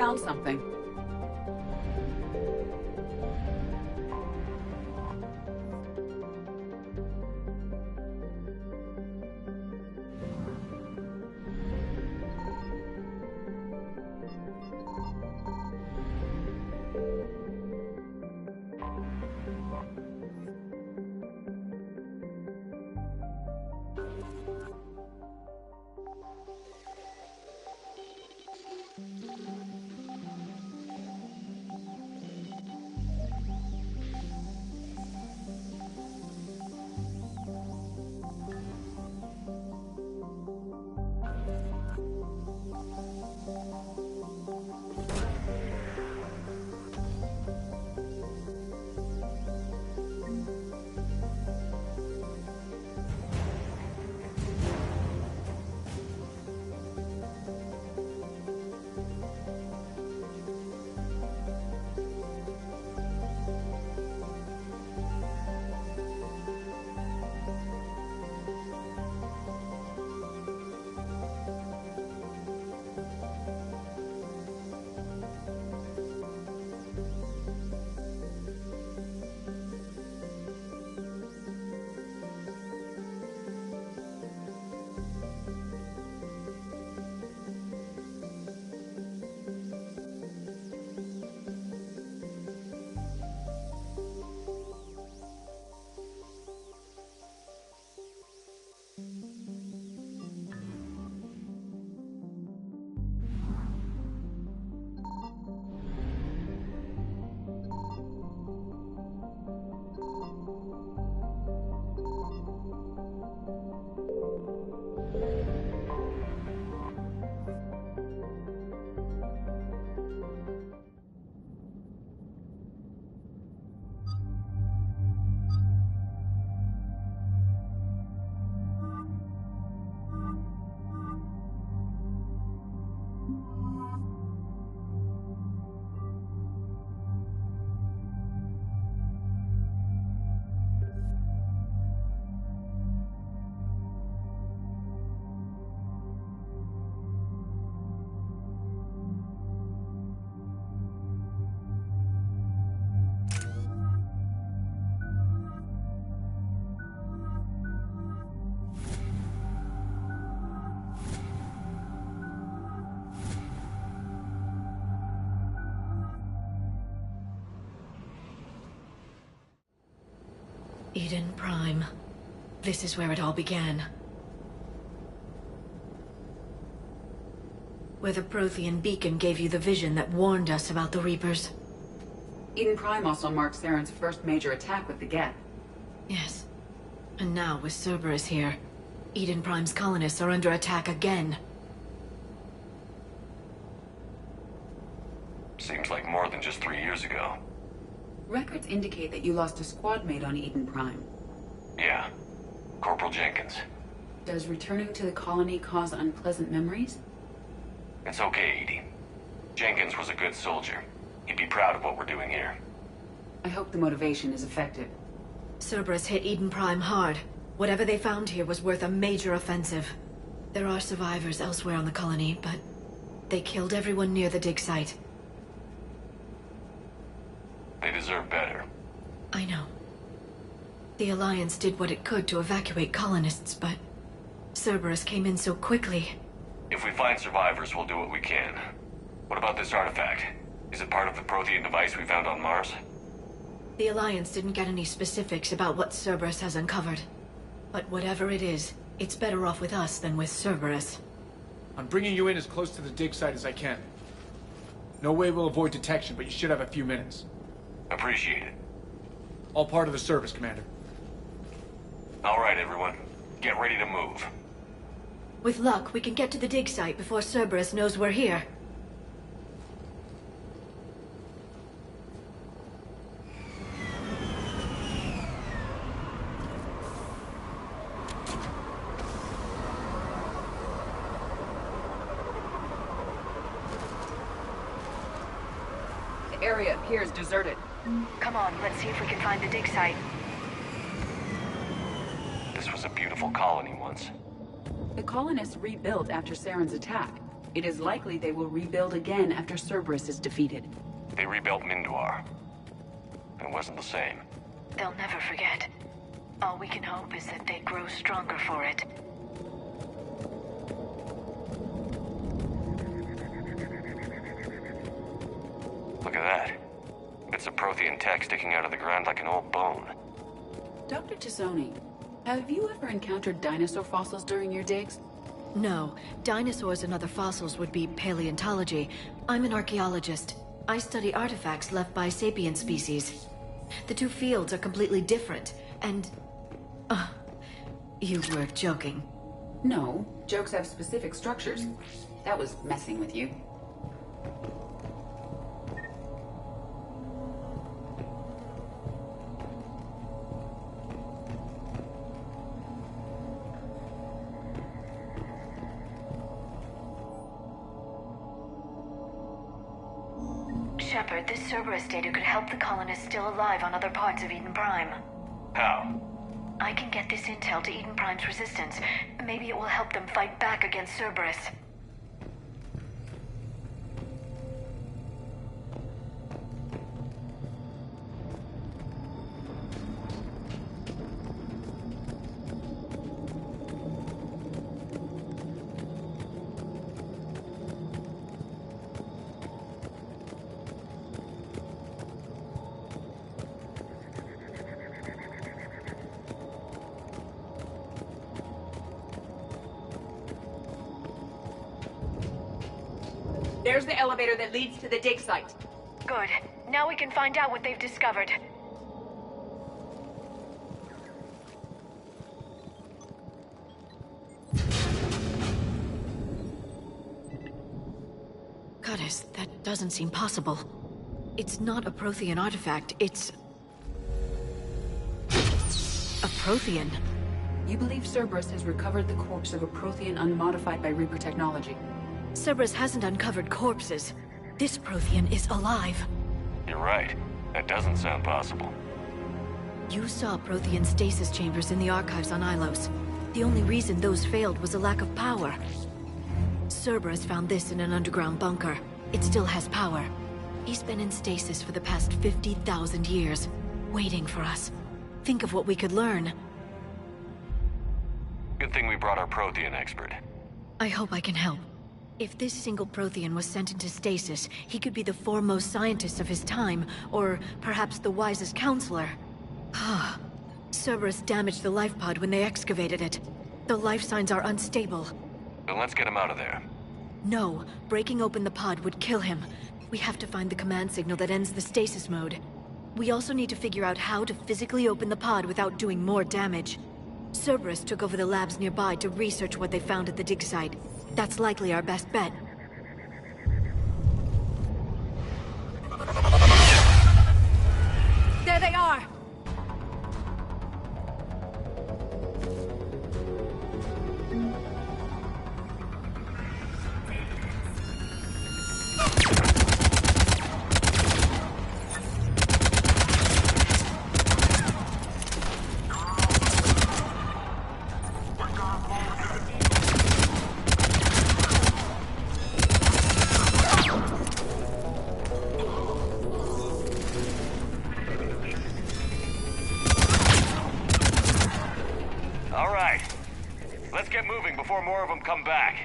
found something. Eden Prime. This is where it all began. Where the Prothean beacon gave you the vision that warned us about the Reapers. Eden Prime also marks Saren's first major attack with the Geth. Yes. And now, with Cerberus here, Eden Prime's colonists are under attack again. Seems like more than just 3 years ago. Records indicate that you lost a squad mate on Eden Prime. Yeah. Corporal Jenkins. Does returning to the colony cause unpleasant memories? It's okay, Edie. Jenkins was a good soldier. He'd be proud of what we're doing here. I hope the motivation is effective. Cerberus hit Eden Prime hard. Whatever they found here was worth a major offensive. There are survivors elsewhere on the colony, but they killed everyone near the dig site. They deserve better. I know. The Alliance did what it could to evacuate colonists, but Cerberus came in so quickly. If we find survivors, we'll do what we can. What about this artifact? Is it part of the Prothean device we found on Mars? The Alliance didn't get any specifics about what Cerberus has uncovered. But whatever it is, it's better off with us than with Cerberus. I'm bringing you in as close to the dig site as I can. No way we'll avoid detection, but you should have a few minutes. Appreciate it. All part of the service, Commander. All right, everyone. Get ready to move. With luck, we can get to the dig site before Cerberus knows we're here. The area appears deserted. Come on, let's see if we can find the dig site. This was a beautiful colony once. The colonists rebuilt after Saren's attack. It is likely they will rebuild again after Cerberus is defeated. They rebuilt Mindwar. It wasn't the same. They'll never forget. All we can hope is that they grow stronger for it. Look at that. Bits of Prothean tech sticking out of the ground like an old bone. Dr. Tassoni, have you ever encountered dinosaur fossils during your digs? No, dinosaurs and other fossils would be paleontology. I'm an archaeologist. I study artifacts left by sapient species. The two fields are completely different, and... you were joking. No, jokes have specific structures. That was messing with you. Shepard, this Cerberus data could help the colonists still alive on other parts of Eden Prime. How? I can get this intel to Eden Prime's resistance. Maybe it will help them fight back against Cerberus. There's the elevator that leads to the dig site. Good. Now we can find out what they've discovered. Goddess, that doesn't seem possible. It's not a Prothean artifact, it's... a Prothean. You believe Cerberus has recovered the corpse of a Prothean unmodified by Reaper technology. Cerberus hasn't uncovered corpses. This Prothean is alive. You're right. That doesn't sound possible. You saw Prothean stasis chambers in the archives on Ilos. The only reason those failed was a lack of power. Cerberus found this in an underground bunker. It still has power. He's been in stasis for the past 50,000 years, waiting for us. Think of what we could learn. Good thing we brought our Prothean expert. I hope I can help. If this single Prothean was sent into stasis, he could be the foremost scientist of his time, or perhaps the wisest counselor. Cerberus damaged the life pod when they excavated it. The life signs are unstable. Then let's get him out of there. No, breaking open the pod would kill him. We have to find the command signal that ends the stasis mode. We also need to figure out how to physically open the pod without doing more damage. Cerberus took over the labs nearby to research what they found at the dig site. That's likely our best bet. There they are! Before more of them come back.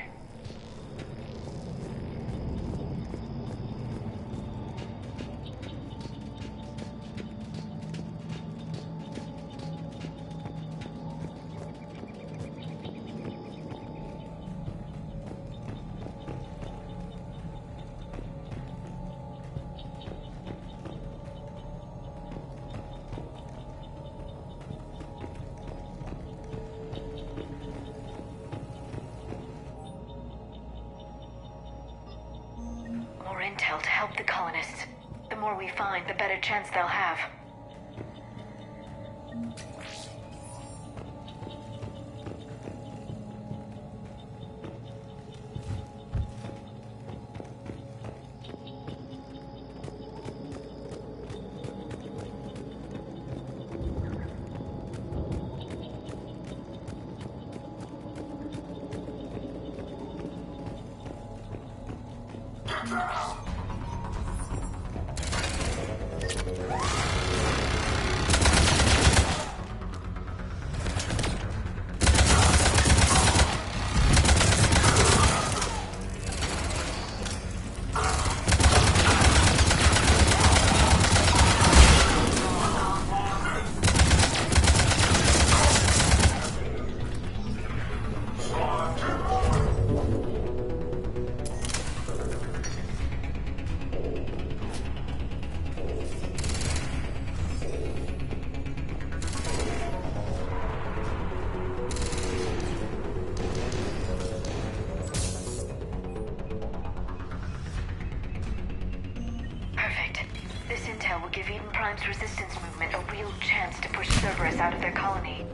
Intel to help the colonists. The more we find, the better chance they'll have. This intel will give Eden Prime's resistance movement a real chance to push Cerberus out of their colony.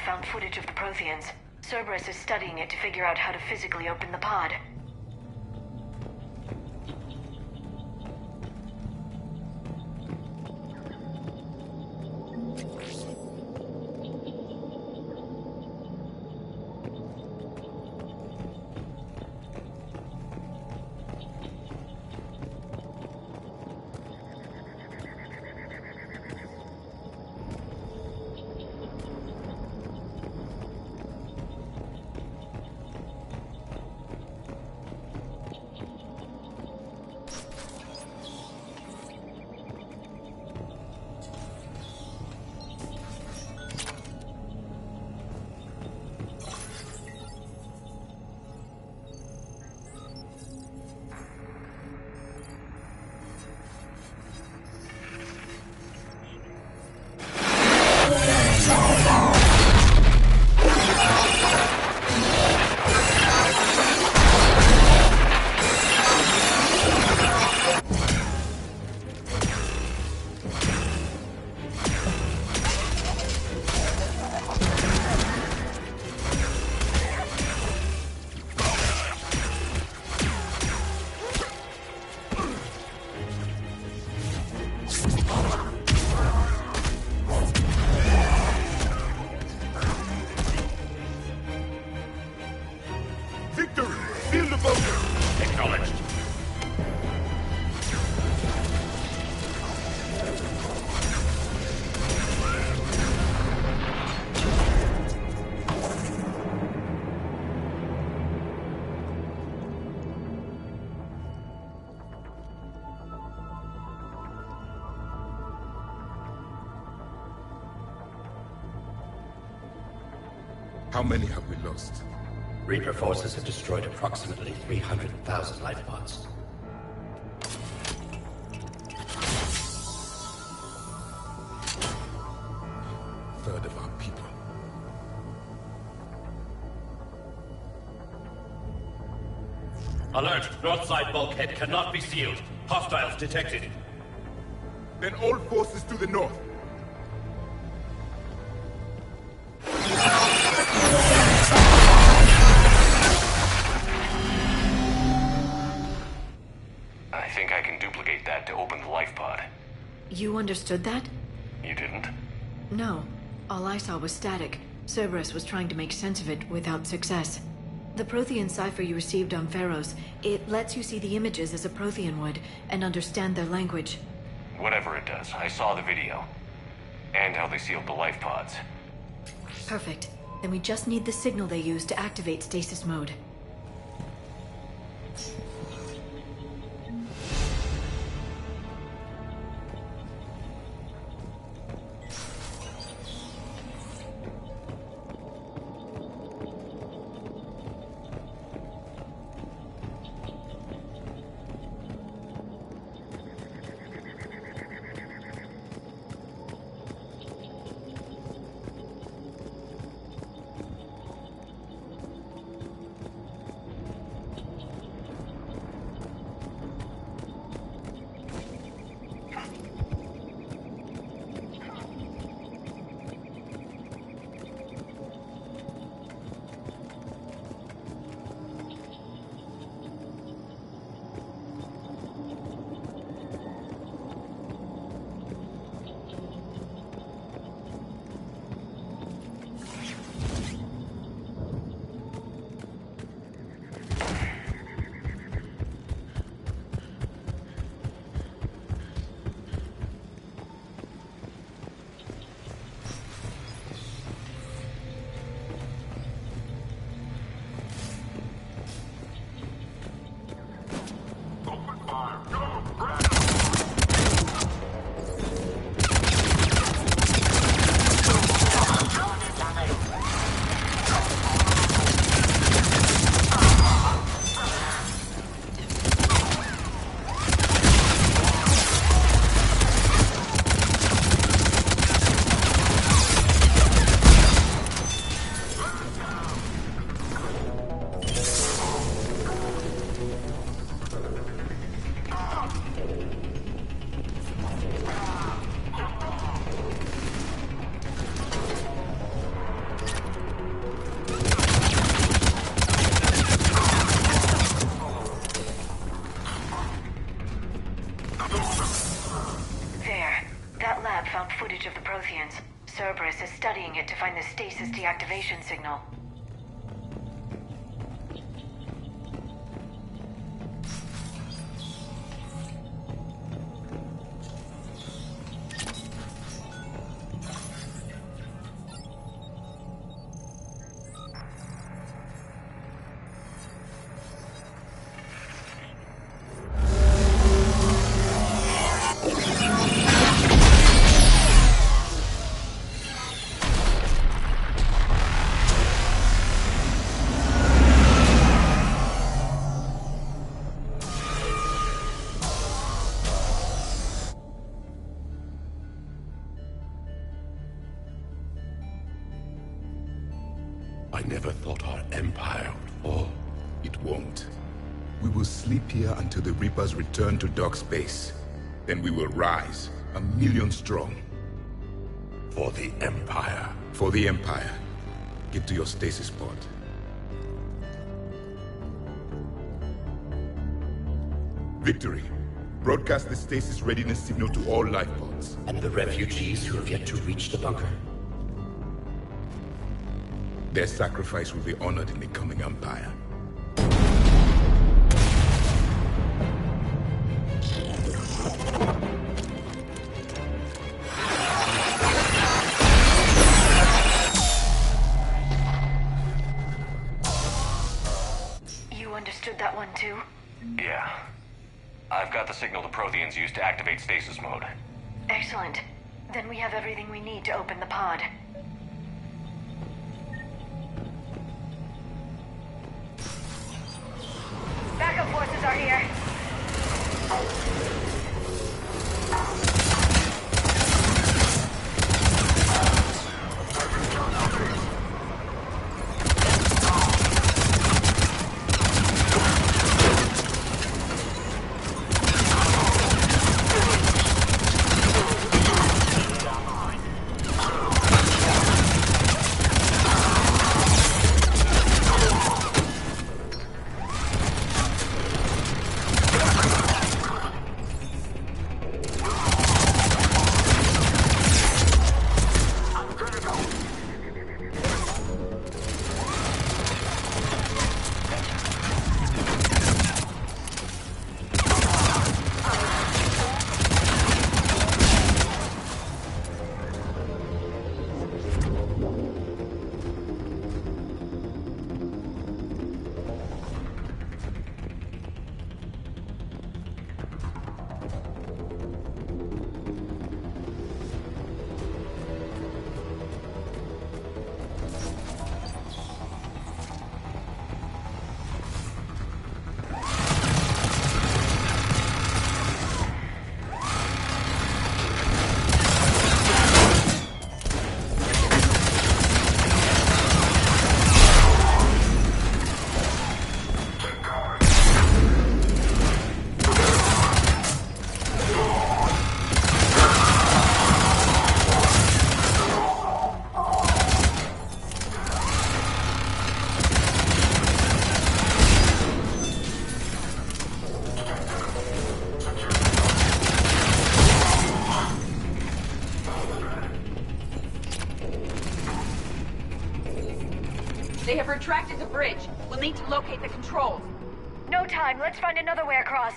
Found footage of the Protheans. Cerberus is studying it to figure out how to physically open the pod. Acknowledged. How many have we lost? Reaper forces have destroyed approximately 300,000 life pods. Third of our people. Alert! North side bulkhead cannot be sealed. Hostiles detected. Then all forces to the north. I think I can duplicate that to open the life pod. You understood that? You didn't? No. All I saw was static. Cerberus was trying to make sense of it without success. The Prothean cipher you received on Pharaohs, it lets you see the images as a Prothean would, and understand their language. Whatever it does, I saw the video. And how they sealed the life pods. Perfect. Then we just need the signal they used to activate stasis mode. Footage of the Protheans. Cerberus is studying it to find the stasis deactivation signal. I never thought our empire would fall. It won't. We will sleep here until the Reapers return to dark space. Then we will rise, 1,000,000 strong. For the Empire. For the Empire. Get to your stasis pod. Victory. Broadcast the stasis readiness signal to all life pods. And the refugees who have yet to reach the bunker. Their sacrifice will be honored in the coming Empire. You understood that one too? Yeah. I've got the signal the Protheans used to activate stasis mode. Excellent. Then we have everything we need to open the pod. Backup forces are here. They have retracted the bridge. We'll need to locate the controls. No time. Let's find another way across.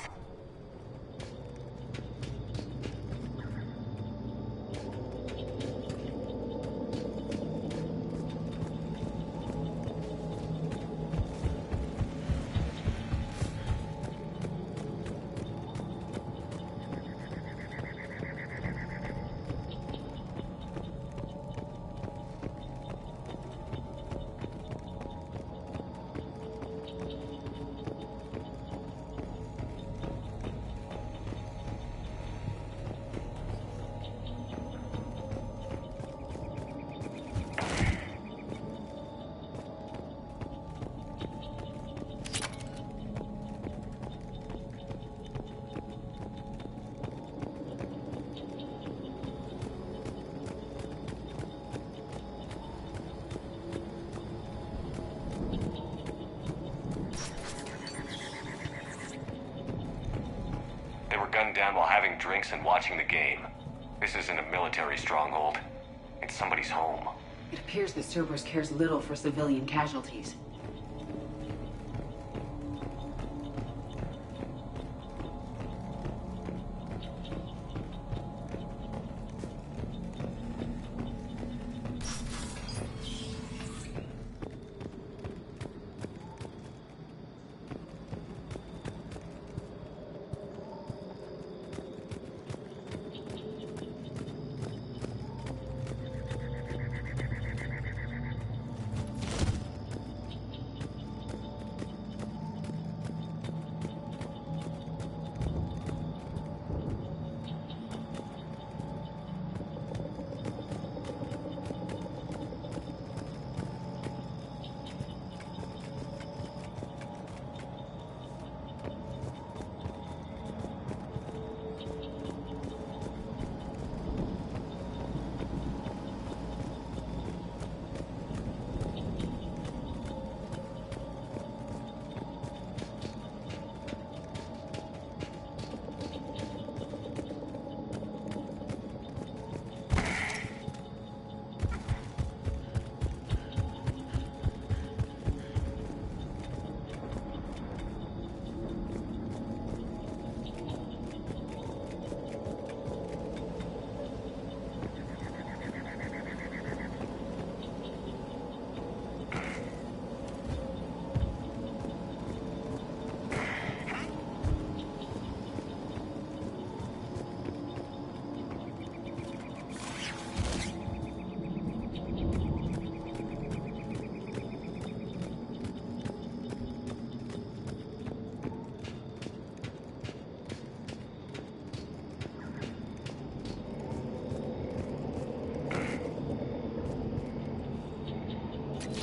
They were gunned down while having drinks and watching the game. This isn't a military stronghold. It's somebody's home. It appears that Cerberus cares little for civilian casualties.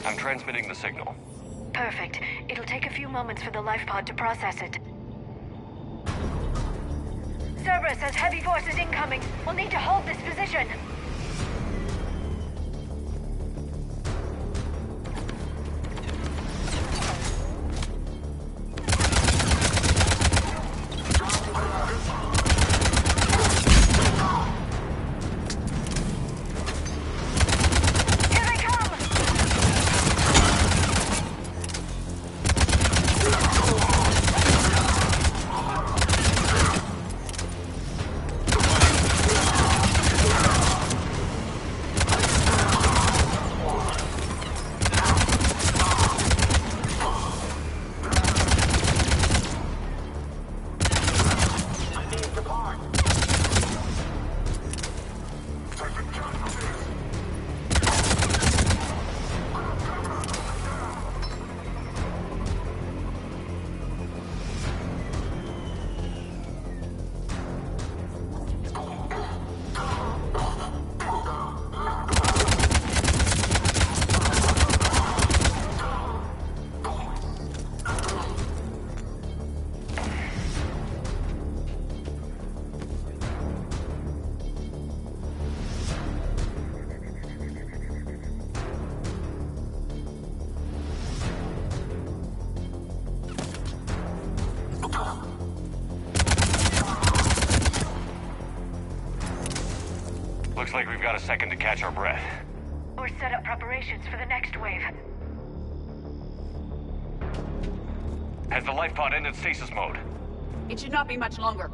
I'm transmitting the signal. Perfect. It'll take a few moments for the life pod to process it. Cerberus has heavy forces incoming. We'll need to hold this position. Looks like we've got a second to catch our breath. Or set up preparations for the next wave. Has the life pod ended stasis mode? It should not be much longer.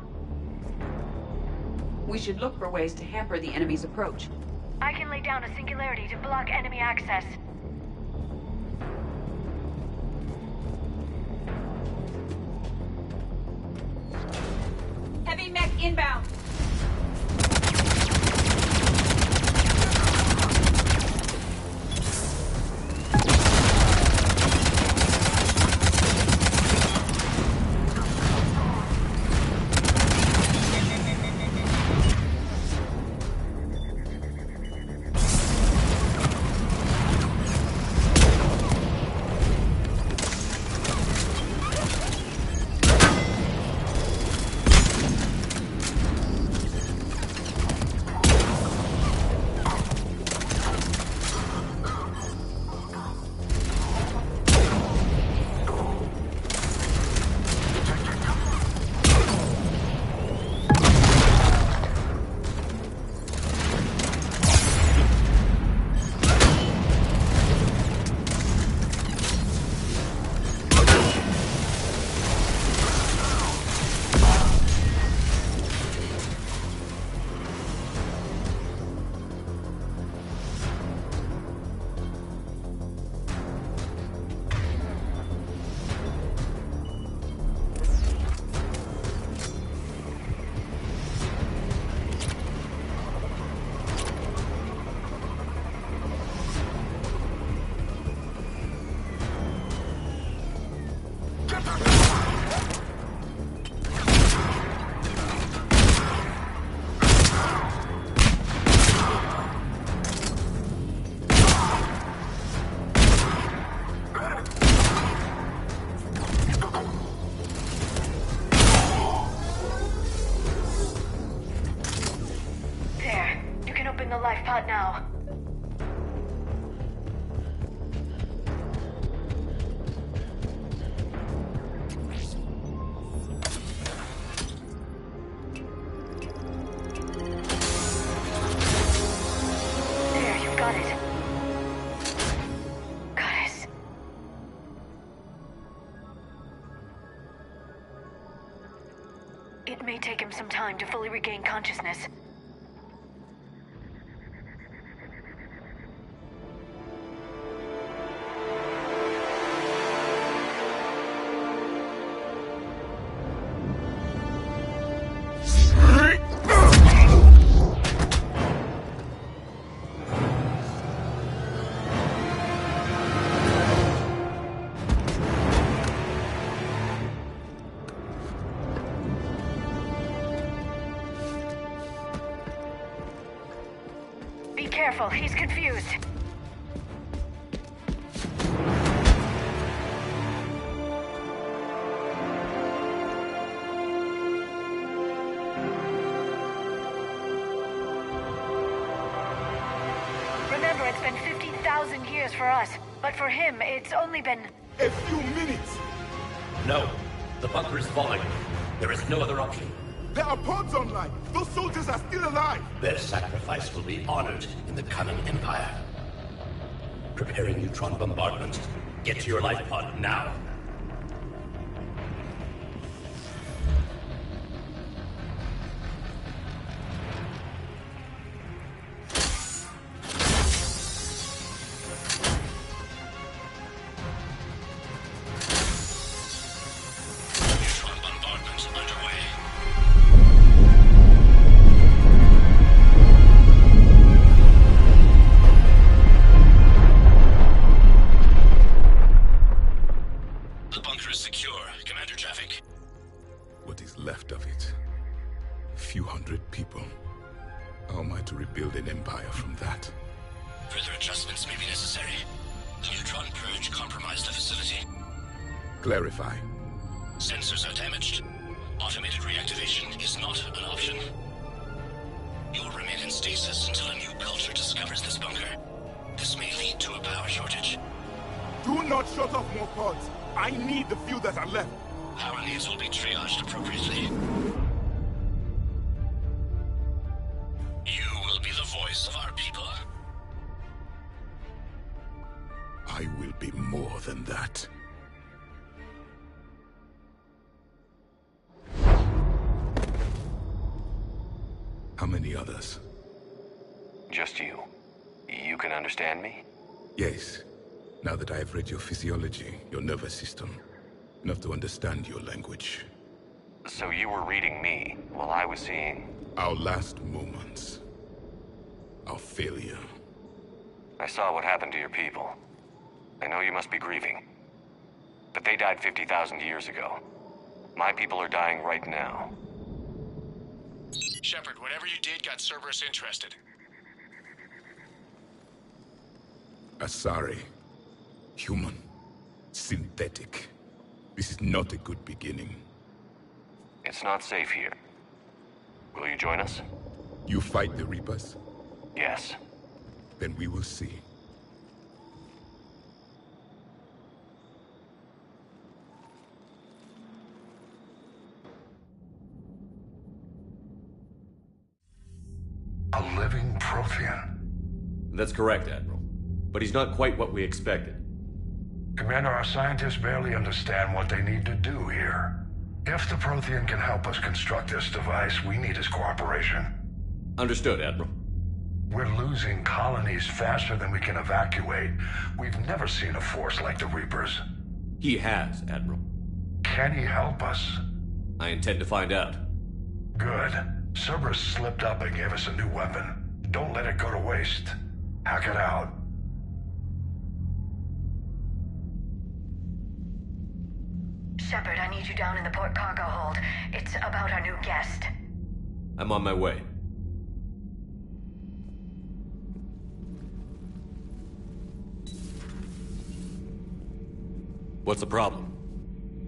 We should look for ways to hamper the enemy's approach. I can lay down a singularity to block enemy access. Heavy mech inbound. life pod now. There, you've got it. Goddess. It may take him some time to fully regain consciousness. Be careful, he's confused. Remember, it's been 50,000 years for us, but for him, it's only been... A few minutes! No. The bunker is falling. There is no other option. There are pods online! Those soldiers are still alive! Their sacrifice will be honored in the coming Empire. Preparing neutron bombardment. Get to your life pod now. Neutron bombardment underway. The bunker is secure. Commander traffic. What is left of it? A few hundred people. How am I to rebuild an empire from that? Further adjustments may be necessary. The neutron purge compromised the facility. Clarify. Sensors are damaged. Automated reactivation is not an option. You'll remain in stasis until a new culture discovers this bunker. This may lead to a power shortage. Do not shut off more pods! I need the few that are left! Power needs will be triaged appropriately. You will be the voice of our people. I will be more than that. How many others? Just you. You can understand me? Yes. Now that I have read your physiology, your nervous system, enough to understand your language. So you were reading me while I was seeing... Our last moments. Our failure. I saw what happened to your people. I know you must be grieving. But they died 50,000 years ago. My people are dying right now. Shepard, whatever you did got Cerberus interested. Asari. Human. Synthetic. This is not a good beginning. It's not safe here. Will you join us? You fight the Reapers? Yes. Then we will see. A living Prothean. That's correct, Admiral. But he's not quite what we expected. Commander, our scientists barely understand what they need to do here. If the Prothean can help us construct this device, we need his cooperation. Understood, Admiral. We're losing colonies faster than we can evacuate. We've never seen a force like the Reapers. He has, Admiral. Can he help us? I intend to find out. Good. Cerberus slipped up and gave us a new weapon. Don't let it go to waste. Hack it out. Shepard, I need you down in the port cargo hold. It's about our new guest. I'm on my way. What's the problem?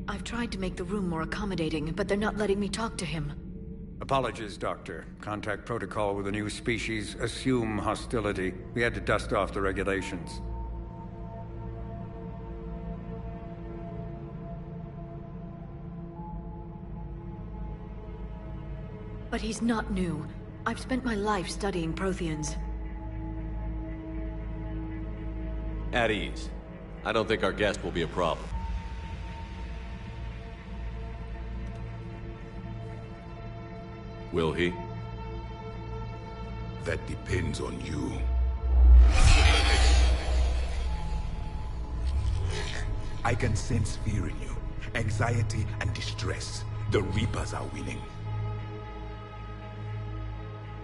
I've tried to make the room more accommodating, but they're not letting me talk to him. Apologies, Doctor. Contact protocol with a new species. Assume hostility. We had to dust off the regulations. But he's not new. I've spent my life studying Protheans. At ease. I don't think our guest will be a problem. Will he? That depends on you. I can sense fear in you, anxiety and distress. The Reapers are winning.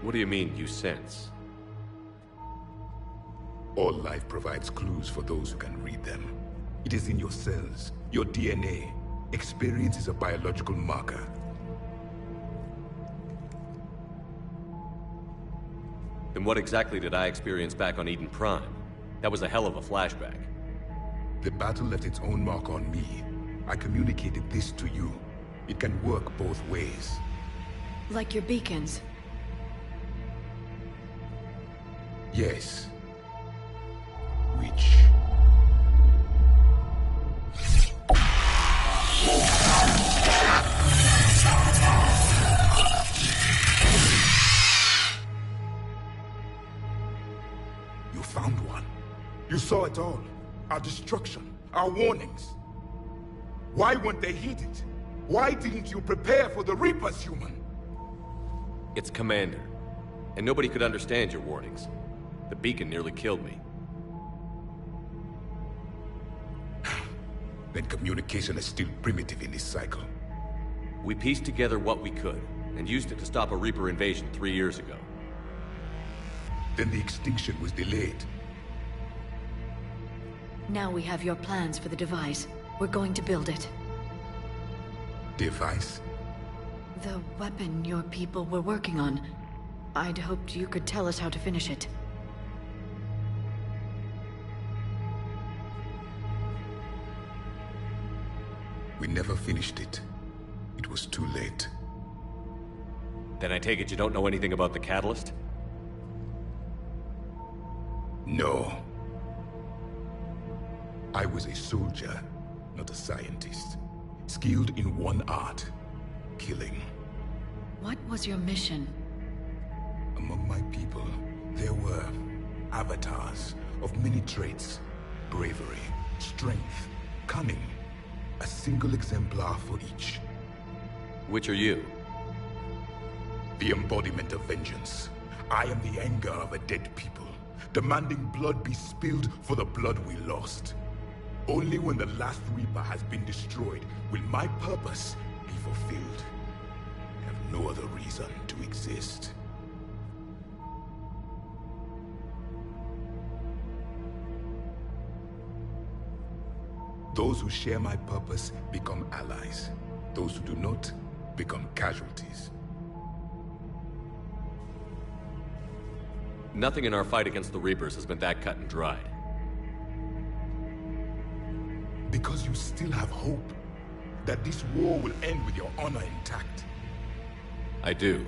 What do you mean, you sense? All life provides clues for those who can read them. It is in your cells, your DNA. Experience is a biological marker. Then what exactly did I experience back on Eden Prime? That was a hell of a flashback. The battle left its own mark on me. I communicated this to you. It can work both ways. Like your beacons. Yes. Which... You found one. You saw it all. Our destruction, our warnings. Why weren't they heeded? Why didn't you prepare for the Reapers, human? It's Commander. And nobody could understand your warnings. The beacon nearly killed me. Then communication is still primitive in this cycle. We pieced together what we could, and used it to stop a Reaper invasion 3 years ago. Then the extinction was delayed. Now we have your plans for the device. We're going to build it. Device? The weapon your people were working on. I'd hoped you could tell us how to finish it. We never finished it. It was too late. Then I take it you don't know anything about the catalyst? No. I was a soldier, not a scientist. Skilled in one art, killing. What was your mission? Among my people, there were avatars of many traits. Bravery, strength, cunning. A single exemplar for each. Which are you? The embodiment of vengeance. I am the anger of a dead people, demanding blood be spilled for the blood we lost. Only when the last Reaper has been destroyed will my purpose be fulfilled. I have no other reason to exist. Those who share my purpose become allies. Those who do not become casualties. Nothing in our fight against the Reapers has been that cut and dried. Because you still have hope that this war will end with your honor intact. I do.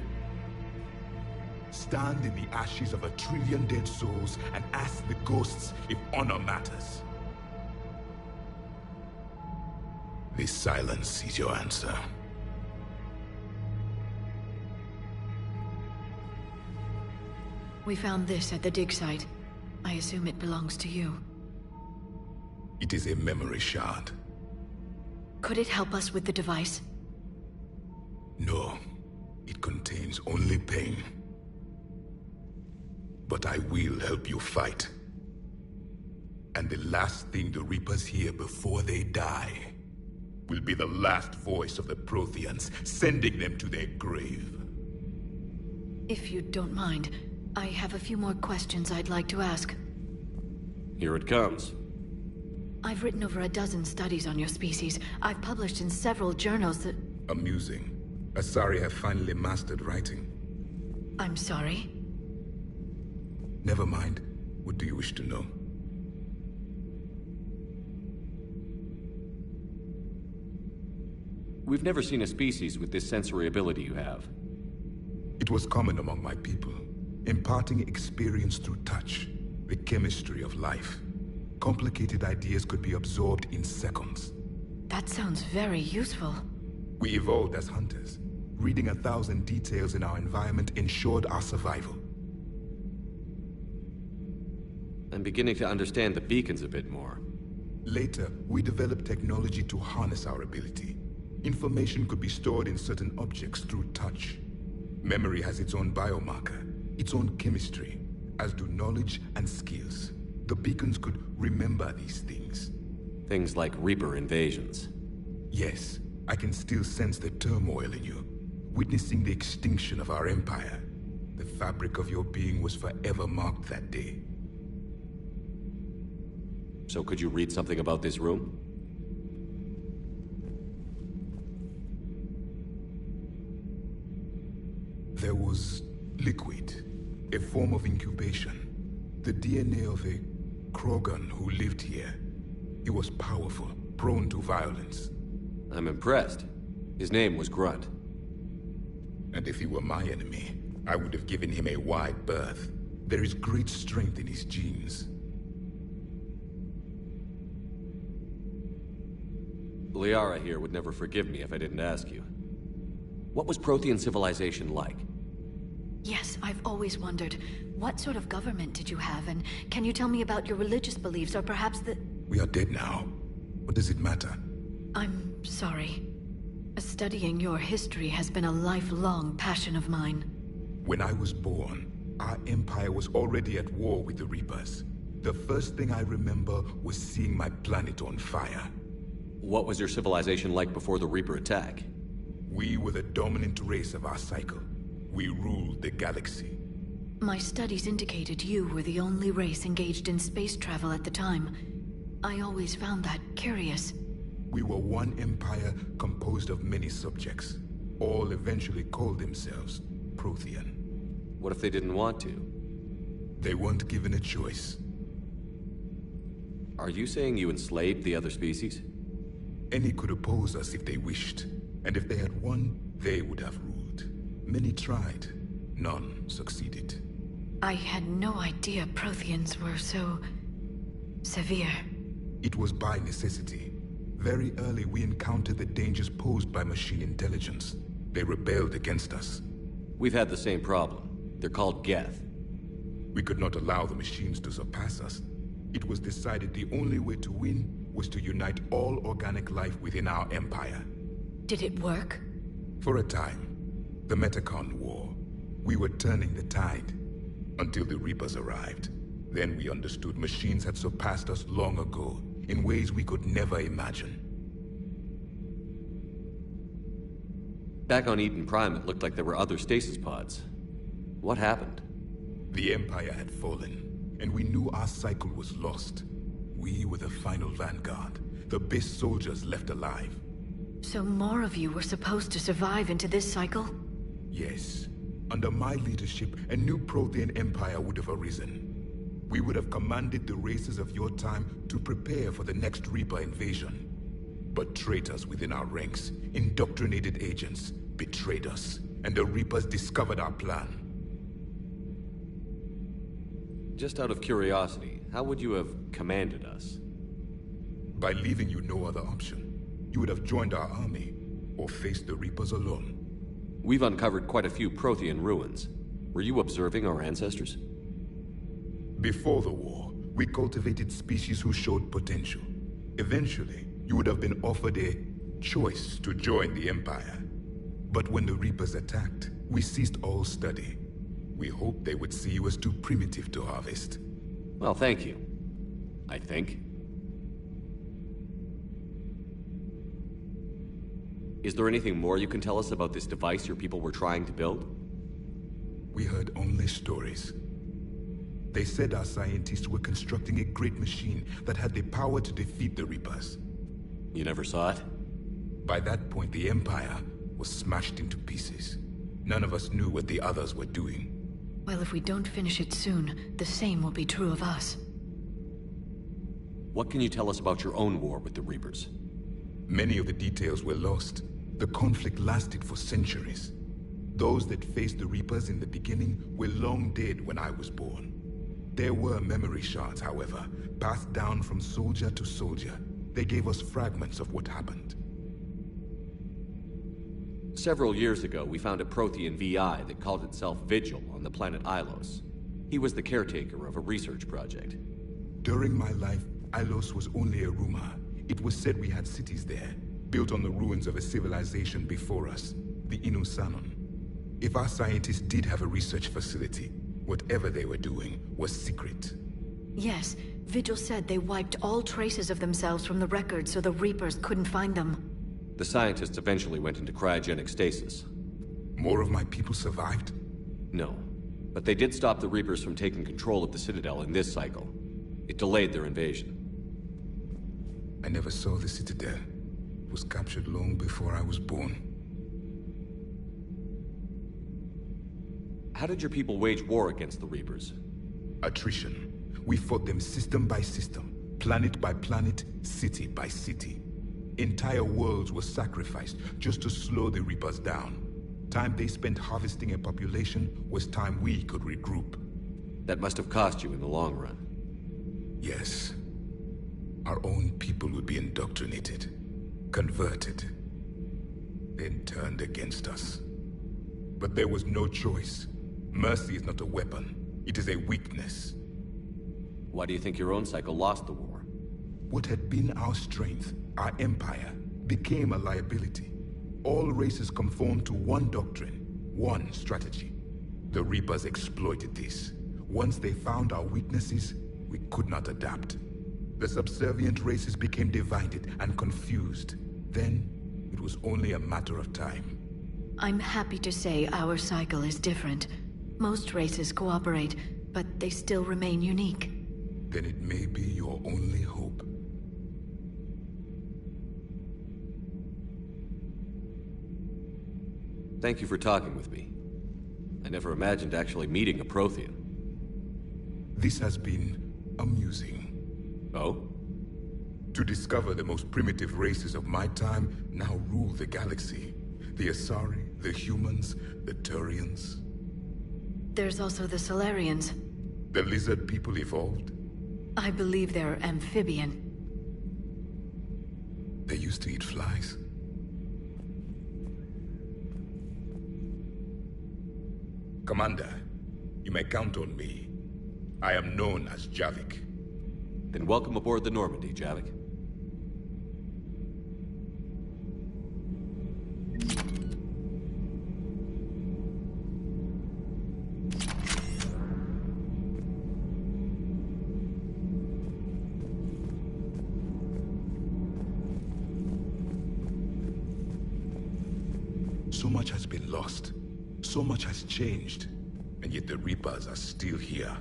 Stand in the ashes of 1 trillion dead souls and ask the ghosts if honor matters. This silence is your answer. We found this at the dig site. I assume it belongs to you. It is a memory shard. Could it help us with the device? No. It contains only pain. But I will help you fight. And the last thing the Reapers hear before they die will be the last voice of the Protheans, sending them to their grave. If you don't mind, I have a few more questions I'd like to ask. Here it comes. I've written over a dozen studies on your species. I've published in several journals that... Amusing. Asari have finally mastered writing. I'm sorry? Never mind. What do you wish to know? We've never seen a species with this sensory ability you have. It was common among my people, imparting experience through touch, the chemistry of life. Complicated ideas could be absorbed in seconds. That sounds very useful. We evolved as hunters. Reading 1,000 details in our environment ensured our survival. I'm beginning to understand the beacons a bit more. Later, we developed technology to harness our ability. Information could be stored in certain objects through touch. Memory has its own biomarker, its own chemistry, as do knowledge and skills. The beacons could remember these things. Things like Reaper invasions. Yes, I can still sense the turmoil in you, witnessing the extinction of our empire. The fabric of your being was forever marked that day. So could you read something about this room? There was liquid, a form of incubation. The DNA of a Krogan who lived here. He was powerful, prone to violence. I'm impressed. His name was Grunt. And if he were my enemy, I would have given him a wide berth. There is great strength in his genes. Liara here would never forgive me if I didn't ask you. What was Prothean civilization like? Yes, I've always wondered, what sort of government did you have, and can you tell me about your religious beliefs, or perhaps the... We are dead now. What does it matter? I'm sorry. Studying your history has been a lifelong passion of mine. When I was born, our empire was already at war with the Reapers. The first thing I remember was seeing my planet on fire. What was your civilization like before the Reaper attack? We were the dominant race of our cycle. We ruled the galaxy. My studies indicated you were the only race engaged in space travel at the time. I always found that curious. We were one empire composed of many subjects. All eventually called themselves Prothean. What if they didn't want to? They weren't given a choice. Are you saying you enslaved the other species? Any could oppose us if they wished. And if they had won, they would have ruled. Many tried. None succeeded. I had no idea Protheans were so... severe. It was by necessity. Very early we encountered the dangers posed by machine intelligence. They rebelled against us. We've had the same problem. They're called Geth. We could not allow the machines to surpass us. It was decided the only way to win was to unite all organic life within our empire. Did it work? For a time. The Metacon War. We were turning the tide. Until the Reapers arrived. Then we understood machines had surpassed us long ago, in ways we could never imagine. Back on Eden Prime, it looked like there were other stasis pods. What happened? The Empire had fallen, and we knew our cycle was lost. We were the final vanguard, the best soldiers left alive. So more of you were supposed to survive into this cycle? Yes. Under my leadership, a new Prothean empire would have arisen. We would have commanded the races of your time to prepare for the next Reaper invasion. But traitors within our ranks, indoctrinated agents, betrayed us, and the Reapers discovered our plan. Just out of curiosity, how would you have commanded us? By leaving you no other option. You would have joined our army, or faced the Reapers alone. We've uncovered quite a few Prothean ruins. Were you observing our ancestors? Before the war, we cultivated species who showed potential. Eventually, you would have been offered a choice to join the Empire. But when the Reapers attacked, we ceased all study. We hoped they would see you as too primitive to harvest. Well, thank you. I think. Is there anything more you can tell us about this device your people were trying to build? We heard only stories. They said our scientists were constructing a great machine that had the power to defeat the Reapers. You never saw it? By that point, the Empire was smashed into pieces. None of us knew what the others were doing. Well, if we don't finish it soon, the same will be true of us. What can you tell us about your own war with the Reapers? Many of the details were lost. The conflict lasted for centuries. Those that faced the Reapers in the beginning were long dead when I was born. There were memory shards, however, passed down from soldier to soldier. They gave us fragments of what happened. Several years ago, we found a Prothean VI that called itself Vigil on the planet Ilos. He was the caretaker of a research project. During my life, Ilos was only a rumor. It was said we had cities there, built on the ruins of a civilization before us, the Inusanon. If our scientists did have a research facility, whatever they were doing was secret. Yes, Vigil said they wiped all traces of themselves from the records so the Reapers couldn't find them. The scientists eventually went into cryogenic stasis. More of my people survived? No, but they did stop the Reapers from taking control of the Citadel in this cycle. It delayed their invasion. I never saw the Citadel. It was captured long before I was born. How did your people wage war against the Reapers? Attrition. We fought them system by system, planet by planet, city by city. Entire worlds were sacrificed just to slow the Reapers down. Time they spent harvesting a population was time we could regroup. That must have cost you in the long run. Yes. Our own people would be indoctrinated, converted, then turned against us. But there was no choice. Mercy is not a weapon. It is a weakness. Why do you think your own cycle lost the war? What had been our strength, our empire, became a liability. All races conformed to one doctrine, one strategy. The Reapers exploited this. Once they found our weaknesses, we could not adapt. The subservient races became divided and confused. Then, it was only a matter of time. I'm happy to say our cycle is different. Most races cooperate, but they still remain unique. Then it may be your only hope. Thank you for talking with me. I never imagined actually meeting a Prothean. This has been amusing. Oh? To discover the most primitive races of my time now rule the galaxy. The Asari, the humans, the Turians. There's also the Solarians. The lizard people evolved? I believe they're amphibian. They used to eat flies? Commander, you may count on me. I am known as Javik. Then welcome aboard the Normandy, Javik. So much has been lost. So much has changed. And yet the Reapers are still here.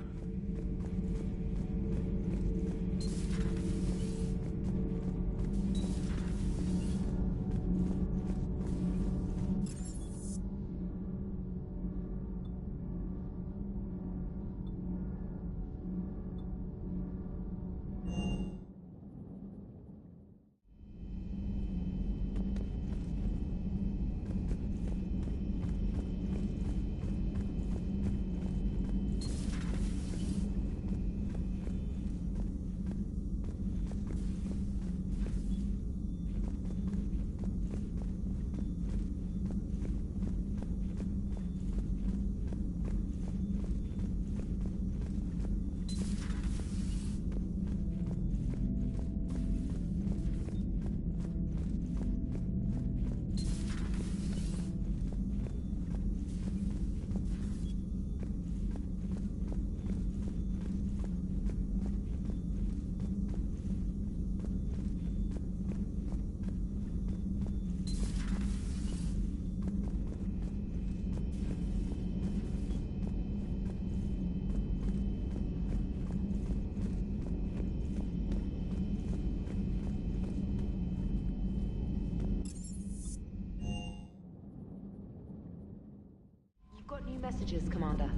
Got new messages, Commander.